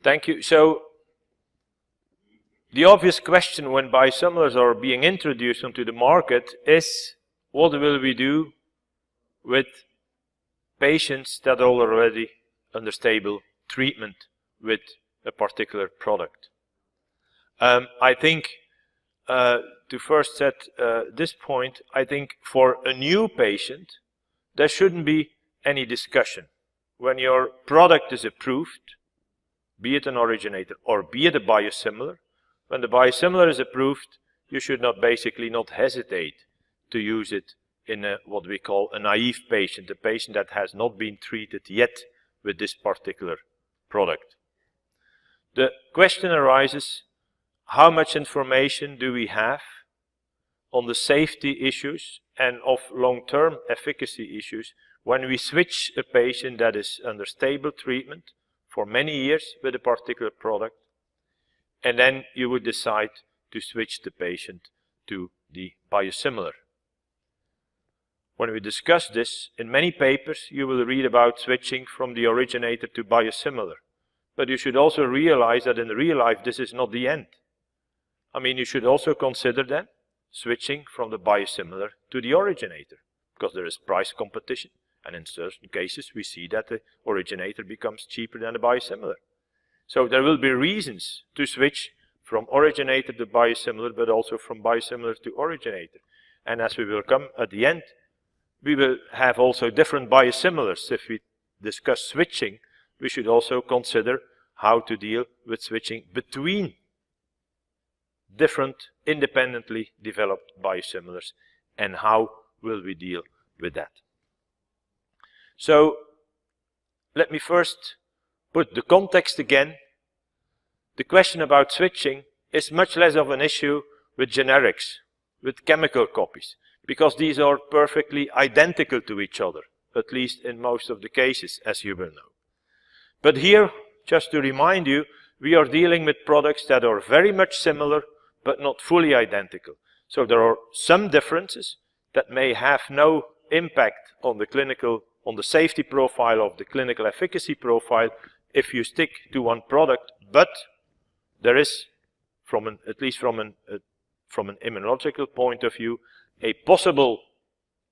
Thank you. So, the obvious question when biosimilars are being introduced onto the market is, what will we do with patients that are already under stable treatment with a particular product? I think to first set this point, I think for a new patient, there shouldn't be any discussion. When your product is approved, be it an originator or be it a biosimilar, when the biosimilar is approved, you should basically not hesitate to use it in what we call a naive patient, a patient that has not been treated yet with this particular product. The question arises, how much information do we have on the safety issues and of long-term efficacy issues when we switch a patient that is under stable treatment for many years with a particular product, and then you would decide to switch the patient to the biosimilar? When we discuss this, in many papers you will read about switching from the originator to biosimilar. But you should also realize that in real life this is not the end. I mean, you should also consider then switching from the biosimilar to the originator, because there is price competition, and in certain cases we see that the originator becomes cheaper than the biosimilar. So there will be reasons to switch from originator to biosimilar, but also from biosimilar to originator. And as we will come at the end, we will have also different biosimilars. If we discuss switching, we should also consider how to deal with switching between different independently developed biosimilars, and how will we deal with that. So let me first put the context again. The question about switching is much less of an issue with generics, with chemical copies, because these are perfectly identical to each other, at least in most of the cases, as you will know. But here, just to remind you, we are dealing with products that are very much similar, but not fully identical. So there are some differences that may have no impact on the safety profile of the clinical efficacy profile if you stick to one product, but there is, at least from an immunological point of view, a possible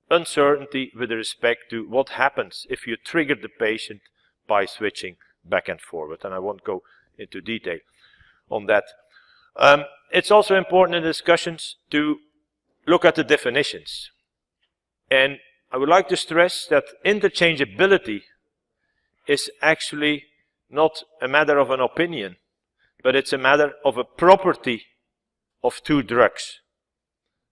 uncertainty with respect to what happens if you trigger the patient by switching back and forward, and I won't go into detail on that. It's also important in discussions to look at the definitions, and I would like to stress that interchangeability is actually not a matter of an opinion, but it's a matter of a property of two drugs.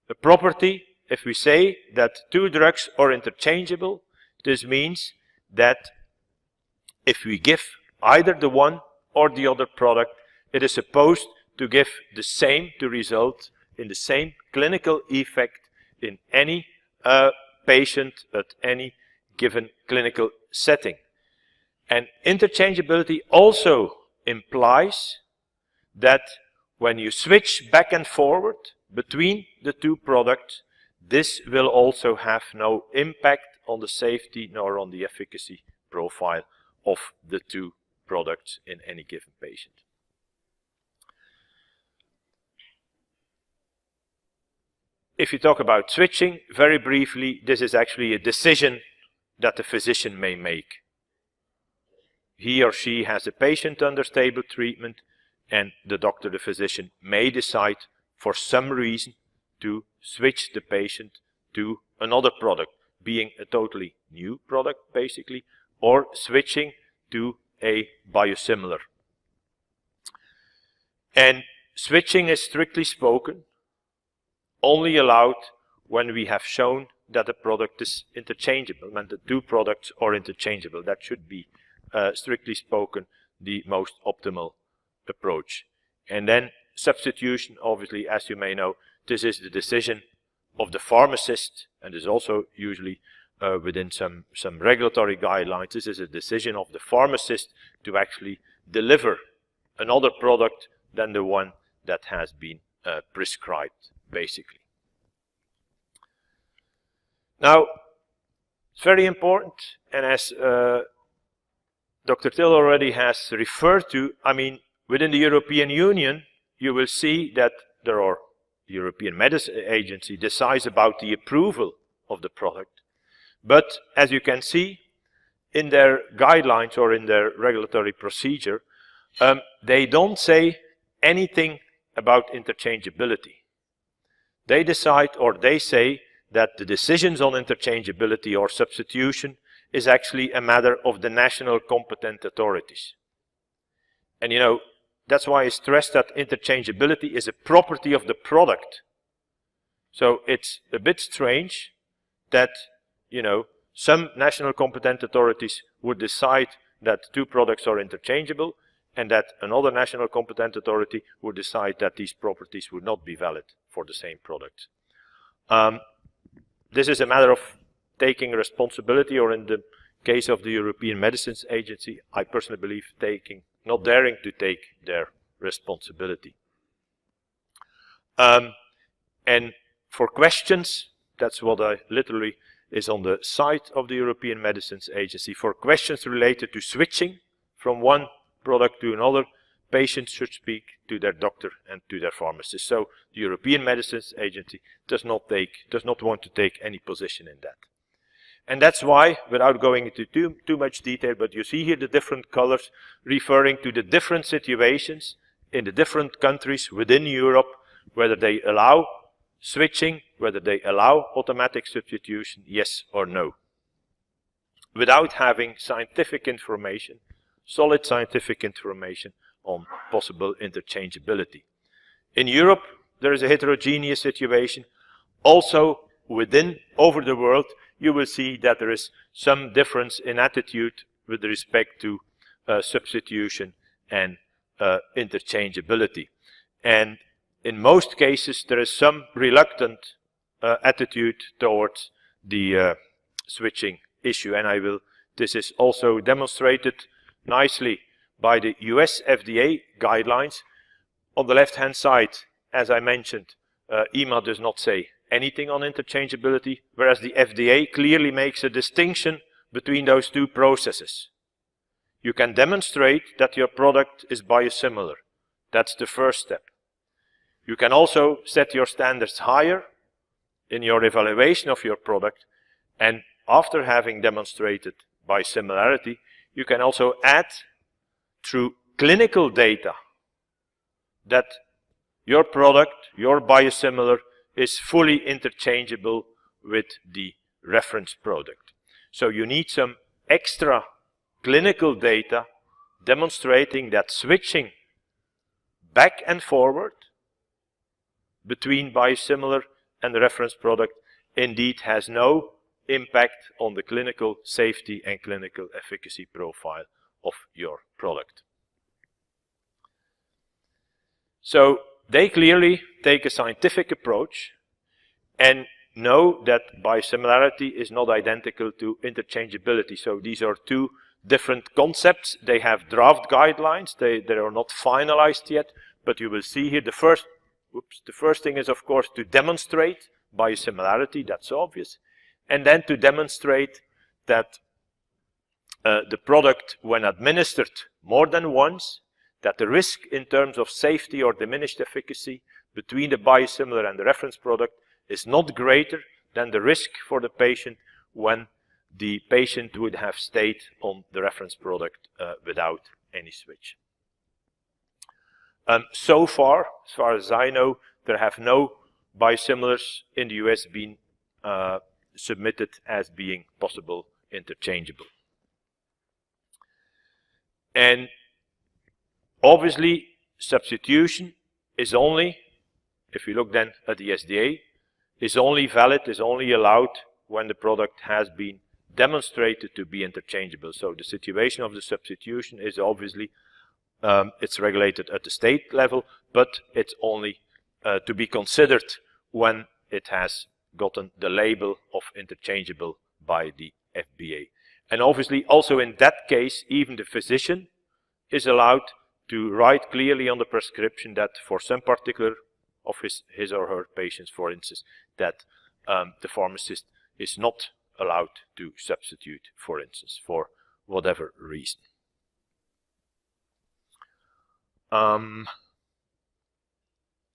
A property, if we say that two drugs are interchangeable, this means that if we give either the one or the other product, it is supposed to give the same, to result in the same clinical effect in any patient at any given clinical setting. And interchangeability also implies that when you switch back and forward between the two products, this will also have no impact on the safety nor on the efficacy profile of the two products in any given patient. If you talk about switching, very briefly, this is actually a decision that the physician may make. He or she has a patient under stable treatment, and the doctor, the physician, may decide for some reason to switch the patient to another product, being a totally new product basically, or switching to a biosimilar. And switching is strictly spoken only allowed when we have shown that the product is interchangeable, when the two products are interchangeable. That should be, strictly spoken, the most optimal approach. And then substitution, obviously, as you may know, this is the decision of the pharmacist, and is also usually within some regulatory guidelines. This is a decision of the pharmacist to actually deliver another product than the one that has been prescribed, basically. Now, it's very important, and as Dr. Till already has referred to, I mean, within the European Union, you will see that there are the European Medicine Agency decides about the approval of the product. But as you can see, in their guidelines or in their regulatory procedure, they don't say anything about interchangeability. They decide, or they say, that the decisions on interchangeability or substitution is actually a matter of the national competent authorities. And you know, that's why I stress that interchangeability is a property of the product. So it's a bit strange that, you know, some national competent authorities would decide that two products are interchangeable, and that another national competent authority would decide that these properties would not be valid for the same product. This is a matter of taking responsibility, or in the case of the European Medicines Agency, I personally believe not daring to take their responsibility. And for questions, that's what I literally is on the site of the European Medicines Agency. For questions related to switching from one product to another, patients should speak to their doctor and to their pharmacist. So the European Medicines Agency does not want to take any position in that. And that's why, without going into too much detail, but you see here the different colors referring to the different situations in the different countries within Europe, whether they allow switching, whether they allow automatic substitution, yes or no. Without having scientific information, solid scientific information on possible interchangeability. In Europe, there is a heterogeneous situation. Also, over the world, you will see that there is some difference in attitude with respect to substitution and interchangeability. And in most cases, there is some reluctant attitude towards the switching issue. And this is also demonstrated nicely by the US-FDA guidelines. On the left-hand side, as I mentioned, EMA does not say anything on interchangeability, whereas the FDA clearly makes a distinction between those two processes. You can demonstrate that your product is biosimilar. That's the first step. You can also set your standards higher in your evaluation of your product, and after having demonstrated biosimilarity, you can also add through clinical data that your product, your biosimilar, is fully interchangeable with the reference product. So you need some extra clinical data demonstrating that switching back and forward between biosimilar and the reference product indeed has no impact on the clinical safety and clinical efficacy profile of your product. So they clearly take a scientific approach and know that biosimilarity is not identical to interchangeability. So these are two different concepts. They have draft guidelines. They are not finalized yet, but you will see here the first thing is, of course, to demonstrate biosimilarity. That's obvious. And then to demonstrate that the product, when administered more than once, that the risk in terms of safety or diminished efficacy between the biosimilar and the reference product is not greater than the risk for the patient when the patient would have stayed on the reference product without any switch. So far as I know, there have no biosimilars in the US been submitted as being possible interchangeable. And obviously, substitution is only, if we look then at the SDA, is only valid, is only allowed when the product has been demonstrated to be interchangeable. So the situation of the substitution is obviously, it's regulated at the state level, but it's only to be considered when it has gotten the label of interchangeable by the FDA. And obviously, also in that case, even the physician is allowed to write clearly on the prescription that for some particular of his or her patients, for instance, that the pharmacist is not allowed to substitute, for instance, for whatever reason.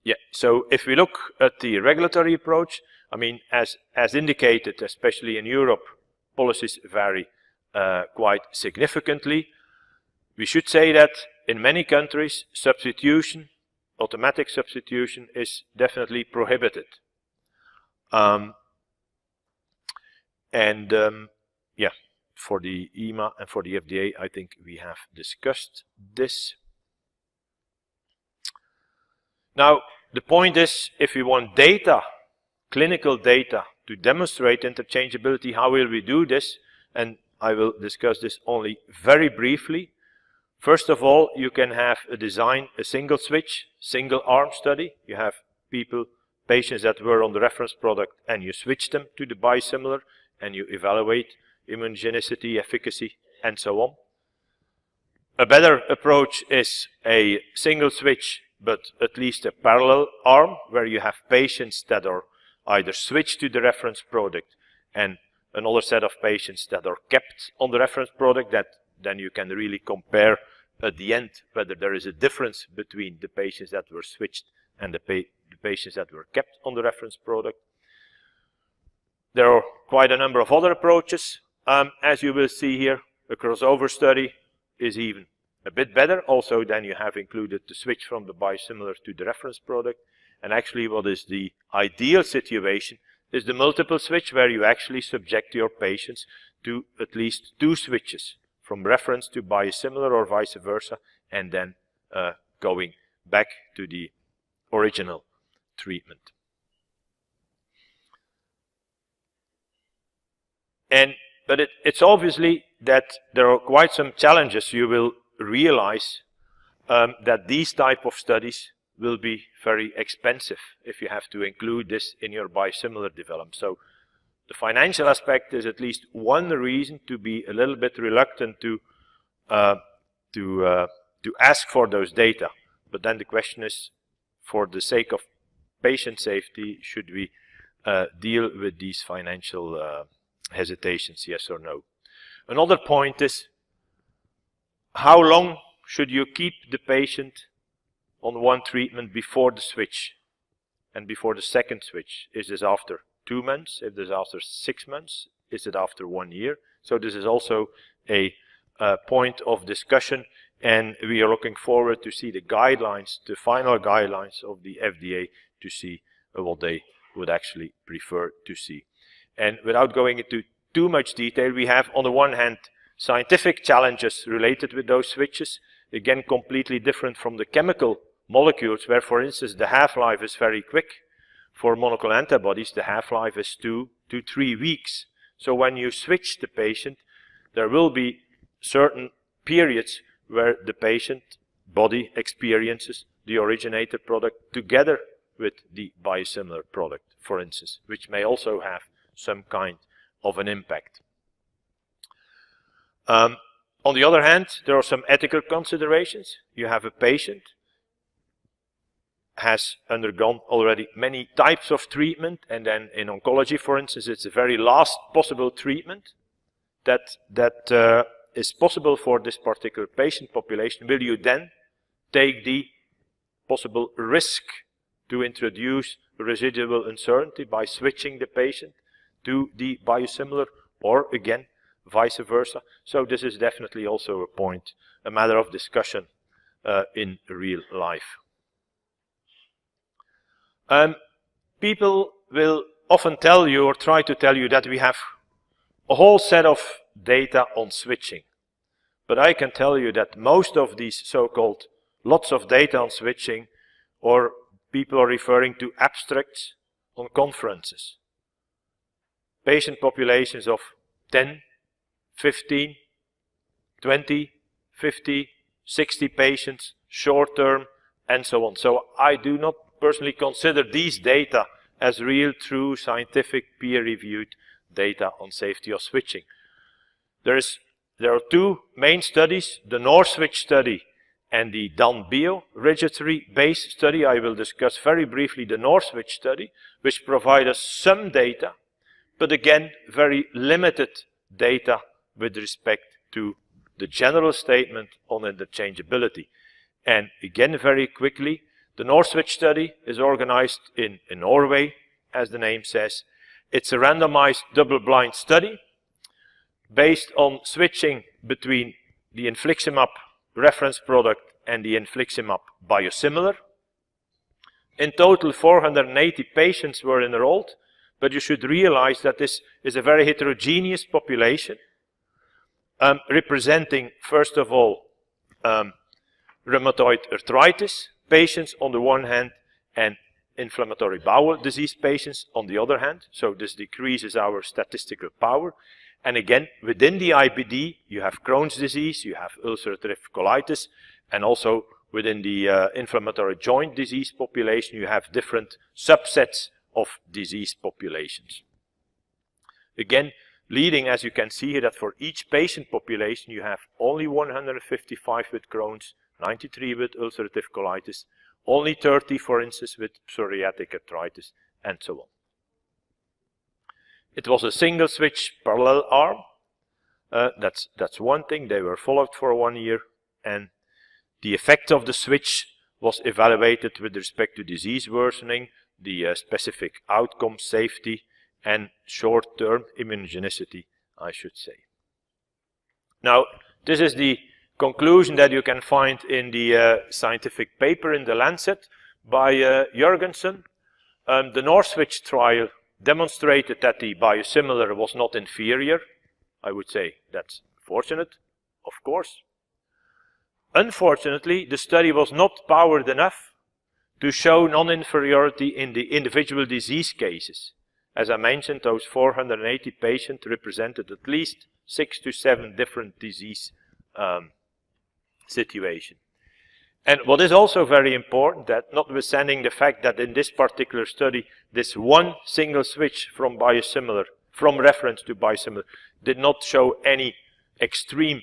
Yeah, so if we look at the regulatory approach, I mean, as indicated, especially in Europe, policies vary quite significantly. We should say that in many countries, substitution, automatic substitution, is definitely prohibited. Yeah, for the EMA and for the FDA, I think we have discussed this. Now, the point is, if we want data, clinical data, to demonstrate interchangeability, how will we do this? And I will discuss this only very briefly. First of all, you can have a single switch, single arm study. You have patients that were on the reference product and you switch them to the biosimilar and you evaluate immunogenicity, efficacy, and so on. A better approach is a single switch, but at least a parallel arm, where you have patients that are either switched to the reference product and another set of patients that are kept on the reference product, that then you can really compare at the end whether there is a difference between the patients that were switched and the patients that were kept on the reference product. There are quite a number of other approaches. As you will see here, a crossover study is even a bit better. Also, then you have included the switch from the biosimilar to the reference product. And actually, what is the ideal situation is the multiple switch, where you actually subject your patients to at least 2 switches from reference to biosimilar or vice versa, and then going back to the original treatment. But it's obviously that there are quite some challenges. You will realize that these type of studies will be very expensive if you have to include this in your biosimilar development. So the financial aspect is at least one reason to be a little bit reluctant to ask for those data. But then the question is, for the sake of patient safety, should we deal with these financial hesitations, yes or no? Another point is, how long should you keep the patient on one treatment before the switch and before the second switch? Is this after 2 months? If this is after 6 months? Is it after 1 year? So this is also a point of discussion, and we are looking forward to see the guidelines, the final guidelines of the FDA, to see what they would actually prefer to see. And without going into too much detail, we have on the one hand scientific challenges related with those switches, again completely different from the chemical molecules, where for instance the half-life is very quick. For monoclonal antibodies, the half-life is 2 to 3 weeks. So when you switch the patient, there will be certain periods where the patient body experiences the originator product together with the biosimilar product, for instance, which may also have some kind of an impact. On the other hand, there are some ethical considerations. You have a patient has undergone already many types of treatment, and then in oncology, for instance, it's the very last possible treatment that is possible for this particular patient population. Will you then take the possible risk to introduce residual uncertainty by switching the patient to the biosimilar, or again vice versa? So this is definitely also a point, a matter of discussion in real life. People will often tell you, or try to tell you, that we have a whole set of data on switching. But I can tell you that most of these so-called lots of data on switching, or people are referring to abstracts on conferences. Patient populations of 10, 15, 20, 50, 60 patients, short term, and so on. So I do not personally consider these data as real, true, scientific, peer-reviewed data on safety of switching. There are 2 main studies, the NORSwitch study and the DAN-BIO registry-based study. I will discuss very briefly the NORSwitch study, which provides us some data, but again, very limited data with respect to the general statement on interchangeability. And again, very quickly, the Northwich study is organized in Norway, as the name says. It's a randomized double-blind study based on switching between the infliximab reference product and the infliximab biosimilar. In total, 480 patients were enrolled, but you should realize that this is a very heterogeneous population, representing, first of all, rheumatoid arthritis patients on the one hand and inflammatory bowel disease patients on the other hand. So this decreases our statistical power. And again, within the IBD, you have Crohn's disease, you have ulcerative colitis, and also within the inflammatory joint disease population, you have different subsets of disease populations. Again, leading, as you can see here, that for each patient population, you have only 155 with Crohn's, 93 with ulcerative colitis, only 30, for instance, with psoriatic arthritis, and so on. It was a single switch parallel arm. That's one thing. They were followed for 1 year, and the effect of the switch was evaluated with respect to disease worsening, the specific outcome, safety, and short-term immunogenicity, I should say. Now, this is the conclusion that you can find in the scientific paper in the Lancet by Jurgensen. The Northwich trial demonstrated that the biosimilar was not inferior. I would say that's fortunate, of course. Unfortunately, the study was not powered enough to show non-inferiority in the individual disease cases. As I mentioned, those 480 patients represented at least 6 to 7 different disease situations. And what is also very important, that notwithstanding the fact that in this particular study, this one single switch from biosimilar, from reference to biosimilar, did not show any extreme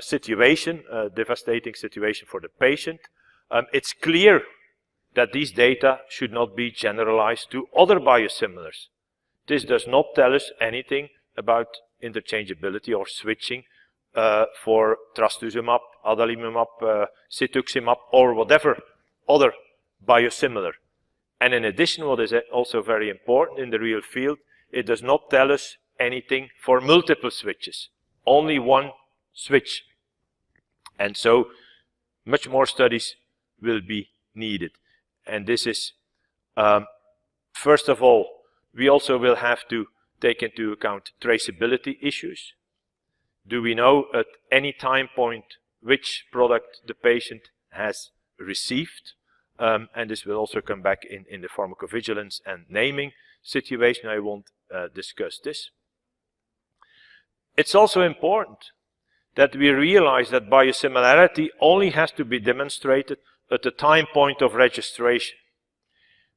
situation, devastating situation for the patient. It's clear that these data should not be generalized to other biosimilars. This does not tell us anything about interchangeability or switching for trastuzumab, adalimumab, cetuximab, or whatever other biosimilar. And in addition, what is also very important in the real field, it does not tell us anything for multiple switches, only one switch. And so much more studies will be needed. And this is, first of all, we also will have to take into account traceability issues. Do we know at any time point which product the patient has received? And this will also come back in the pharmacovigilance and naming situation. I won't discuss this. It's also important that we realize that biosimilarity only has to be demonstrated at the time point of registration.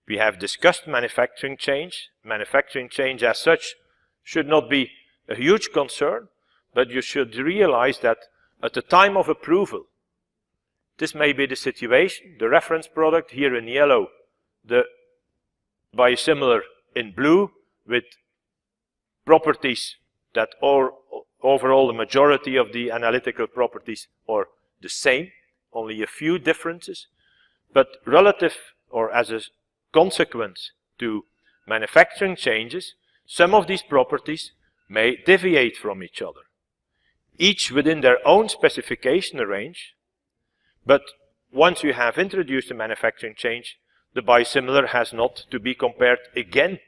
We have discussed manufacturing change. Manufacturing change as such should not be a huge concern, but you should realize that at the time of approval, this may be the situation, the reference product here in yellow, the biosimilar in blue, with properties that are overall the majority of the analytical properties are the same, only a few differences, but relative or as a consequence to manufacturing changes, some of these properties may deviate from each other, each within their own specification range. But once you have introduced a manufacturing change, the biosimilar has not to be compared again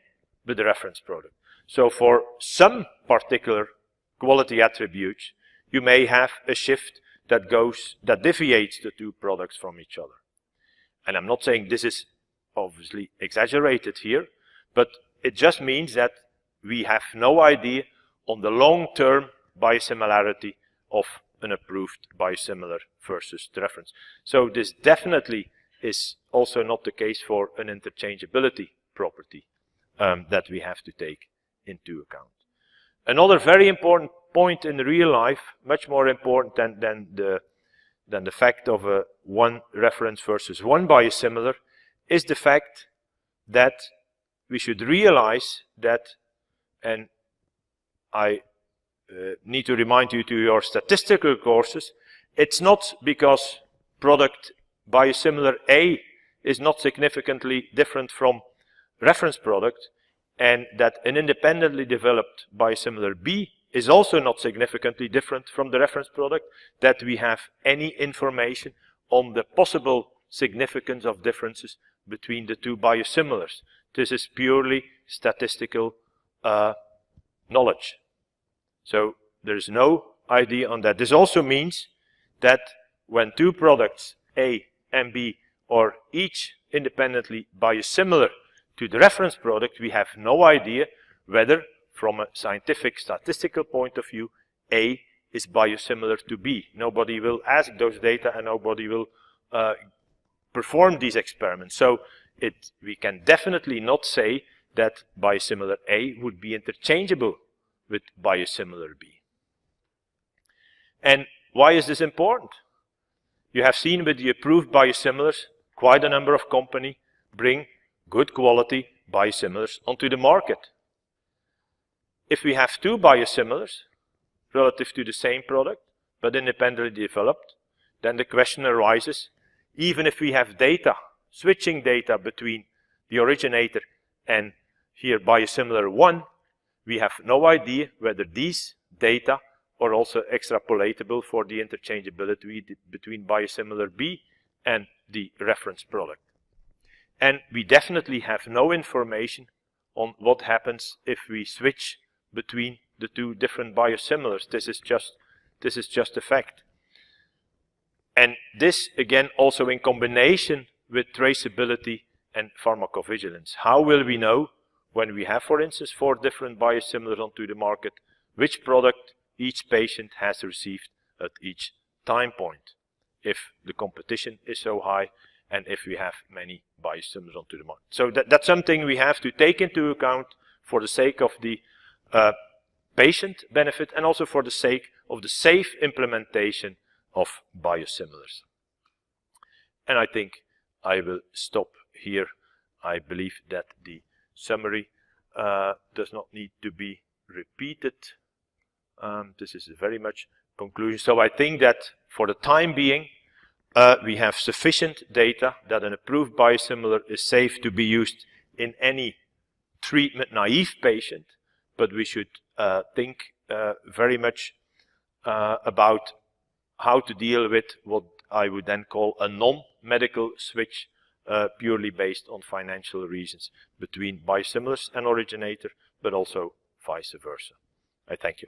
with the reference product. So for some particular quality attributes, you may have a shift that deviates the two products from each other. And I'm not saying this is obviously exaggerated here, but it just means that we have no idea on the long-term biosimilarity of an approved biosimilar versus the reference. So this definitely is also not the case for an interchangeability property that we have to take into account. Another very important point in real life, much more important than the fact of a one reference versus one biosimilar, is the fact that we should realize that, and I need to remind you to your statistical courses, It's not because product biosimilar A is not significantly different from reference product, and that an independently developed biosimilar B is also not significantly different from the reference product, that we have any information on the possible significance of differences between the two biosimilars. This is purely statistical knowledge. So there is no idea on that. This also means that when two products, A and B, are each independently biosimilar to the reference product, we have no idea whether, from a scientific statistical point of view, A is biosimilar to B. Nobody will ask those data and nobody will perform these experiments. So we can definitely not say that biosimilar A would be interchangeable with biosimilar B. And why is this important? You have seen with the approved biosimilars, quite a number of companies bring good quality biosimilars onto the market. If we have two biosimilars relative to the same product, but independently developed, then the question arises, even if we have data, switching data between the originator and here biosimilar 1, we have no idea whether these data are also extrapolatable for the interchangeability between biosimilar B and the reference product. And we definitely have no information on what happens if we switch between the two different biosimilars. This is just a fact. And this, again, also in combination with traceability and pharmacovigilance. How will we know when we have, for instance, 4 different biosimilars onto the market, which product each patient has received at each time point, if the competition is so high and if we have many biosimilars onto the market. So that's something we have to take into account for the sake of the patient benefit and also for the sake of the safe implementation of biosimilars. And I think I will stop here. I believe that the summary does not need to be repeated. This is very much conclusion. So I think that for the time being, we have sufficient data that an approved biosimilar is safe to be used in any treatment-naive patient, but we should think very much about how to deal with what I would then call a non-medical switch, purely based on financial reasons between biosimilars and originator, but also vice versa. I thank you.